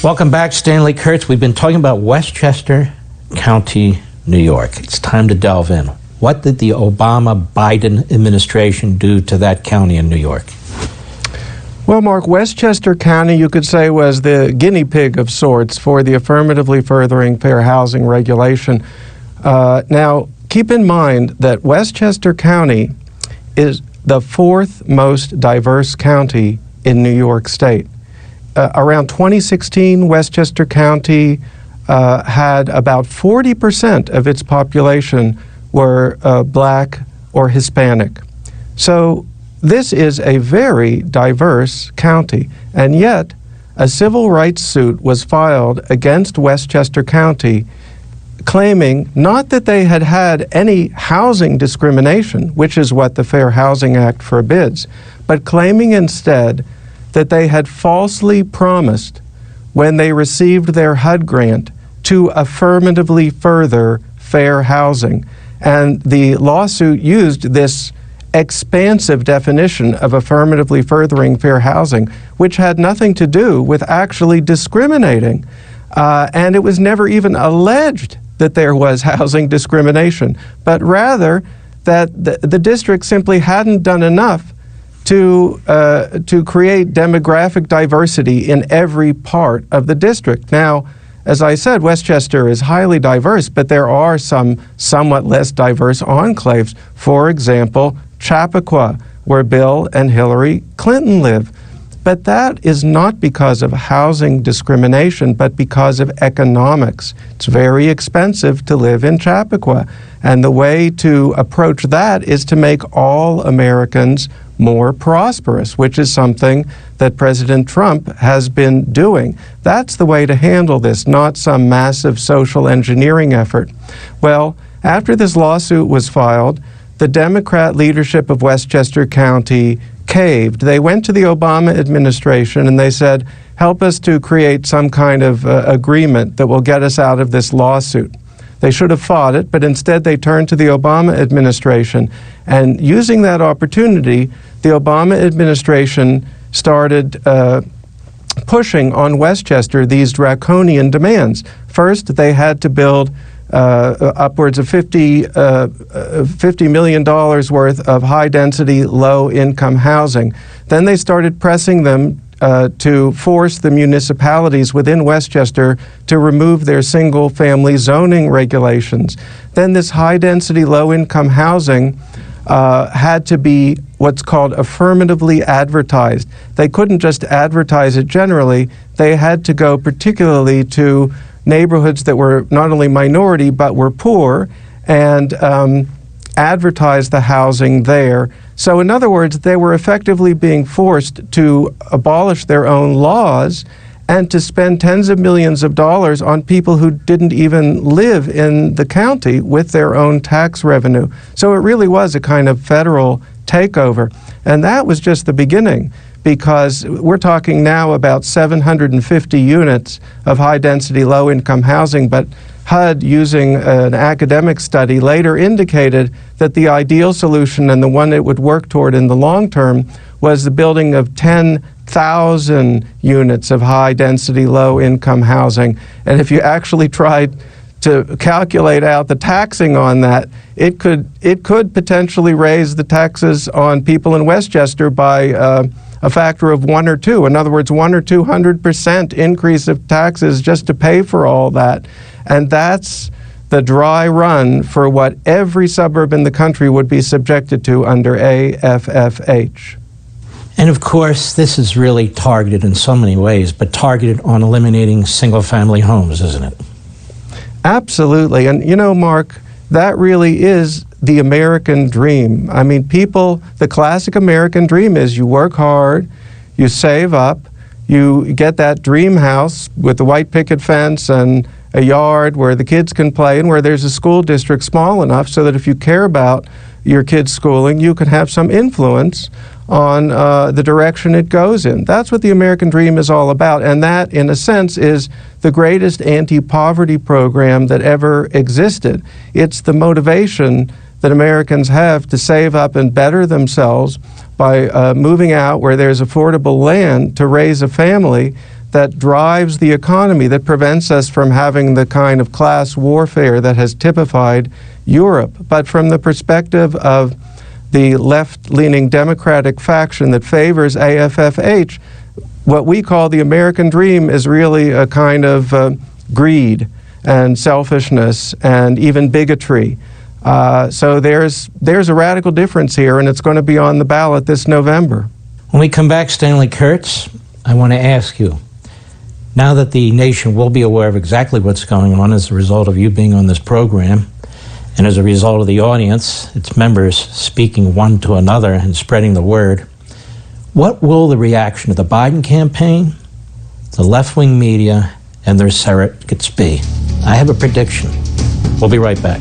Welcome back, Stanley, Kurtz. We've been talking about Westchester County, New York. It's time to delve in. What did the Obama-Biden administration do to that county in New York? Well, Mark, Westchester County, you could say, was the guinea pig of sorts for the affirmatively furthering fair housing regulation. Now, keep in mind that Westchester County is the fourth most diverse county in New York State. Around 2016, Westchester County had about 40% of its population were black or Hispanic. So this is a very diverse county, and yet a civil rights suit was filed against Westchester County claiming not that they had had any housing discrimination, which is what the Fair Housing Act forbids, but claiming instead that they had falsely promised when they received their HUD grant to affirmatively further fair housing. And the lawsuit used this expansive definition of affirmatively furthering fair housing, which had nothing to do with actually discriminating. And it was never even alleged that there was housing discrimination, but rather that the district simply hadn't done enough to create demographic diversity in every part of the district. Now, as I said, Westchester is highly diverse, but there are some somewhat less diverse enclaves. For example, Chappaqua, where Bill and Hillary Clinton live. But that is not because of housing discrimination, but because of economics. It's very expensive to live in Chappaqua. And the way to approach that is to make all Americans more prosperous, which is something that President Trump has been doing. That's the way to handle this, not some massive social engineering effort. Well, after this lawsuit was filed, the Democrat leadership of Westchester County caved. They went to the Obama administration and they said, help us to create some kind of agreement that will get us out of this lawsuit. They should have fought it, but instead they turned to the Obama administration. And using that opportunity, the Obama administration started pushing on Westchester these draconian demands. First, they had to build upwards of $50 million worth of high-density, low-income housing. Then they started pressing them to force the municipalities within Westchester to remove their single-family zoning regulations. Then this high-density, low-income housing had to be what's called affirmatively advertised. They couldn't just advertise it generally. They had to go particularly to neighborhoods that were not only minority but were poor and advertise the housing there. So in other words, they were effectively being forced to abolish their own laws and to spend tens of millions of dollars on people who didn't even live in the county with their own tax revenue. So it really was a kind of federal takeover. And that was just the beginning, because we're talking now about 750 units of high-density, low-income housing, but HUD, using an academic study, later indicated that the ideal solution and the one it would work toward in the long term was the building of 10,000 units of high-density, low-income housing. And if you actually tried to calculate out the taxing on that, it could potentially raise the taxes on people in Westchester by a factor of 1 or 2. In other words, 100 or 200% increase of taxes just to pay for all that. And that's the dry run for what every suburb in the country would be subjected to under AFFH. And of course, this is really targeted in so many ways, but targeted on eliminating single-family homes, isn't it? Absolutely. And you know, Mark, that really is the American dream. I mean, the classic American dream is you work hard, you save up, you get that dream house with the white picket fence and a yard where the kids can play and where there's a school district small enough so that if you care about your kids' schooling, you can have some influence on the direction it goes in. That's what the American dream is all about, and that, in a sense, is the greatest anti-poverty program that ever existed. It's the motivation that Americans have to save up and better themselves by moving out where there's affordable land to raise a family that drives the economy, that prevents us from having the kind of class warfare that has typified Europe. But from the perspective of the left-leaning Democratic faction that favors AFFH, what we call the American dream is really a kind of greed and selfishness and even bigotry. So there's a radical difference here, and it's going to be on the ballot this November. When we come back, Stanley Kurtz, I want to ask you, now that the nation will be aware of exactly what's going on as a result of you being on this program, and as a result of the audience, its members speaking one to another and spreading the word, what will the reaction of the Biden campaign, the left-wing media, and their surrogates be? I have a prediction. We'll be right back.